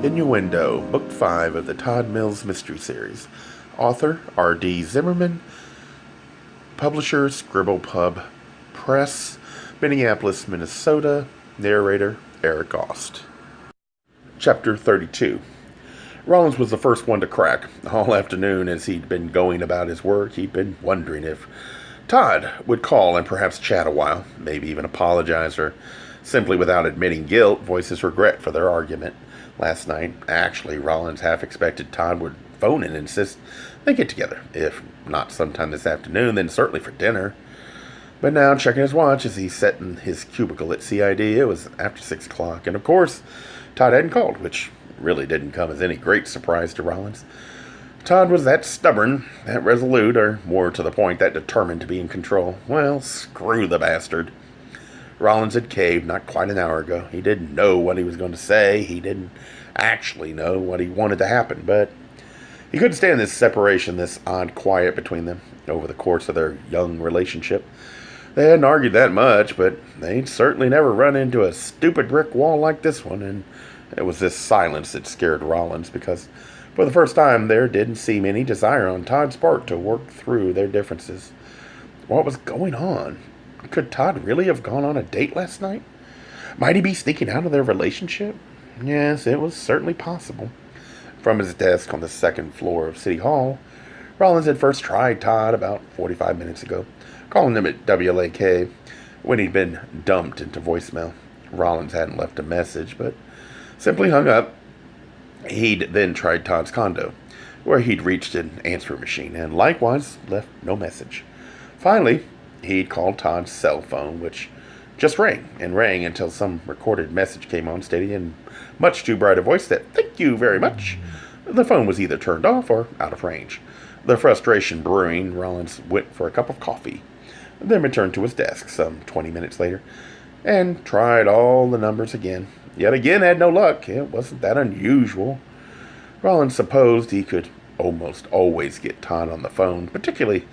Innuendo, Book 5 of the Todd Mills Mystery Series. Author, R.D. Zimmerman. Publisher, Scribble Pub Press, Minneapolis, Minnesota. Narrator, Eric Aust. Chapter 32. Rawlings was the first one to crack. All afternoon, as he'd been going about his work, he'd been wondering if Todd would call and perhaps chat a while, maybe even apologize, or simply, without admitting guilt, voice his regret for their argument last night. Actually, Rawlings half expected Todd would phone and insist they get together. If not sometime this afternoon, then certainly for dinner. But now, checking his watch as he sat in his cubicle at CID, it was after 6 o'clock, and of course, Todd hadn't called, which really didn't come as any great surprise to Rawlings. Todd was that stubborn, that resolute, or more to the point, that determined to be in control. Well, screw the bastard. Rawlings had caved not quite an hour ago. He didn't know what he was going to say. He didn't actually know what he wanted to happen, but he couldn't stand this separation, this odd quiet between them over the course of their young relationship. They hadn't argued that much, but they'd certainly never run into a stupid brick wall like this one, and it was this silence that scared Rawlings, because for the first time there didn't seem any desire on Todd's part to work through their differences. What was going on? Could Todd really have gone on a date last night? Might he be sneaking out of their relationship? Yes, it was certainly possible. From his desk on the second floor of City Hall, Rawlings had first tried Todd about 45 minutes ago, calling him at WLAK when he'd been dumped into voicemail. Rawlings hadn't left a message, but simply hung up. He'd then tried Todd's condo, where he'd reached an answering machine, and likewise left no message. Finally, he'd called Todd's cell phone, which just rang and rang until some recorded message came on, stating in much too bright a voice that, "Thank you very much." The phone was either turned off or out of range. The frustration brewing, Rawlings went for a cup of coffee, then returned to his desk some 20 minutes later, and tried all the numbers again. Yet again had no luck. It wasn't that unusual. Rawlings supposed he could almost always get Todd on the phone, particularly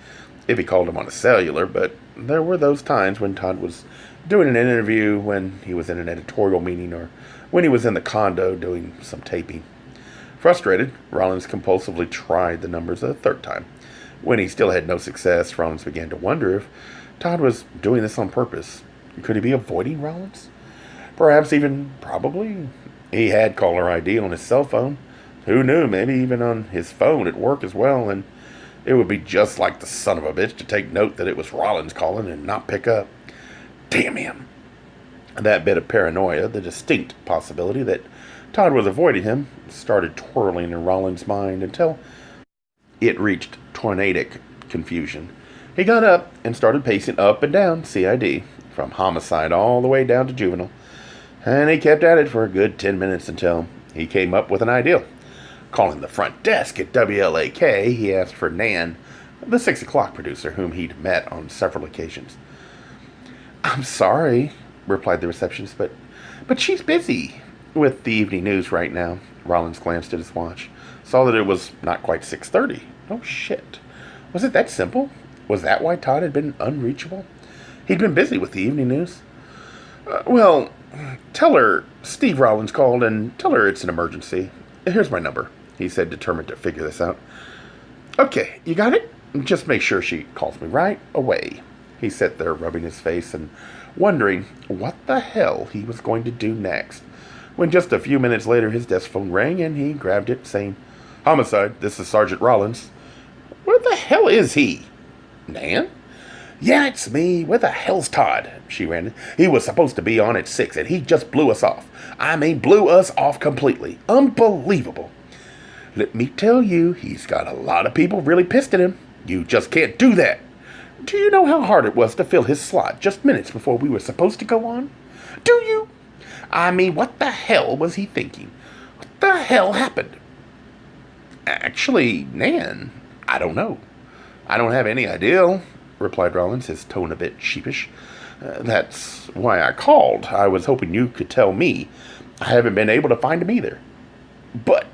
if he called him on a cellular, but there were those times when Todd was doing an interview, when he was in an editorial meeting, or when he was in the condo doing some taping. Frustrated, Rawlings compulsively tried the numbers a third time. When he still had no success, Rawlings began to wonder if Todd was doing this on purpose. Could he be avoiding Rawlings? Perhaps even, probably, he had caller ID on his cell phone. Who knew, maybe even on his phone at work as well, and it would be just like the son of a bitch to take note that it was Rawlings calling and not pick up. Damn him. That bit of paranoia, the distinct possibility that Todd was avoiding him, started twirling in Rawlings' mind until it reached tornadic confusion. He got up and started pacing up and down CID, from homicide all the way down to juvenile, and he kept at it for a good 10 minutes until he came up with an idea. Calling the front desk at WLAK, he asked for Nan, the 6 o'clock producer whom he'd met on several occasions. "I'm sorry," replied the receptionist, but she's busy with the evening news right now." Rawlings glanced at his watch, saw that it was not quite 6:30. Oh, shit. Was it that simple? Was that why Todd had been unreachable? He'd been busy with the evening news. Well, tell her Steve Rawlings called, and tell her it's an emergency. Here's my number," he said, determined to figure this out. "Okay, you got it? Just make sure she calls me right away." He sat there rubbing his face and wondering what the hell he was going to do next, when just a few minutes later his desk phone rang and he grabbed it, saying, "Homicide, this is Sergeant Rawlings." "Where the hell is he?" "Nan?" "Yeah, it's me. Where the hell's Todd?" she ranted. "He was supposed to be on at 6, and he just blew us off. I mean, blew us off completely. Unbelievable. Let me tell you, he's got a lot of people really pissed at him. You just can't do that. Do you know how hard it was to fill his slot just minutes before we were supposed to go on? Do you? I mean, what the hell was he thinking? What the hell happened?" "Actually, Nan, I don't know. I don't have any idea," replied Rawlings, his tone a bit sheepish. That's why I called. I was hoping you could tell me. I haven't been able to find him either." But,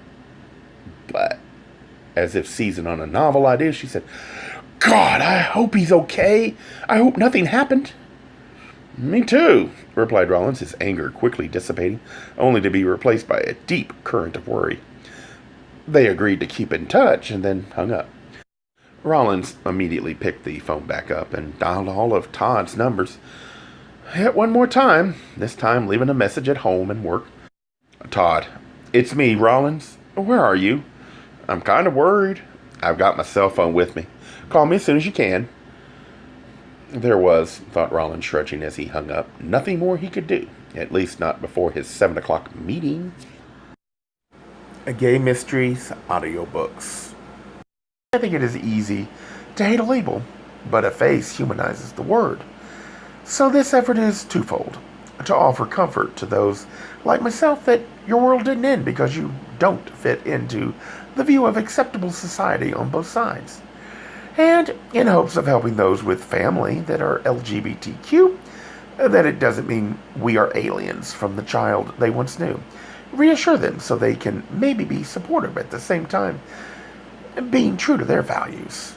as if seizing on a novel idea, she said, "God, I hope he's okay. I hope nothing happened." Me too, replied Rawlins, his anger quickly dissipating, only to be replaced by a deep current of worry. They agreed to keep in touch and then hung up. Rawlins immediately picked the phone back up and dialed all of Todd's numbers. Hit one more time, this time leaving a message at home and work. Todd, it's me, Rawlins. Where are you? I'm kind of worried. I've got my cell phone with me. Call me as soon as you can. There was, thought Rawlins, shrugging as he hung up, nothing more he could do, at least not before his 7 o'clock meeting. Gay Mysteries audiobooks. I think it is easy to hate a label, but a face humanizes the word. So this effort is twofold. To offer comfort to those like myself that your world didn't end because you don't fit into the view of acceptable society on both sides. And in hopes of helping those with family that are LGBTQ, that it doesn't mean we are aliens from the child they once knew. Reassure them so they can maybe be supportive at the same time, being true to their values.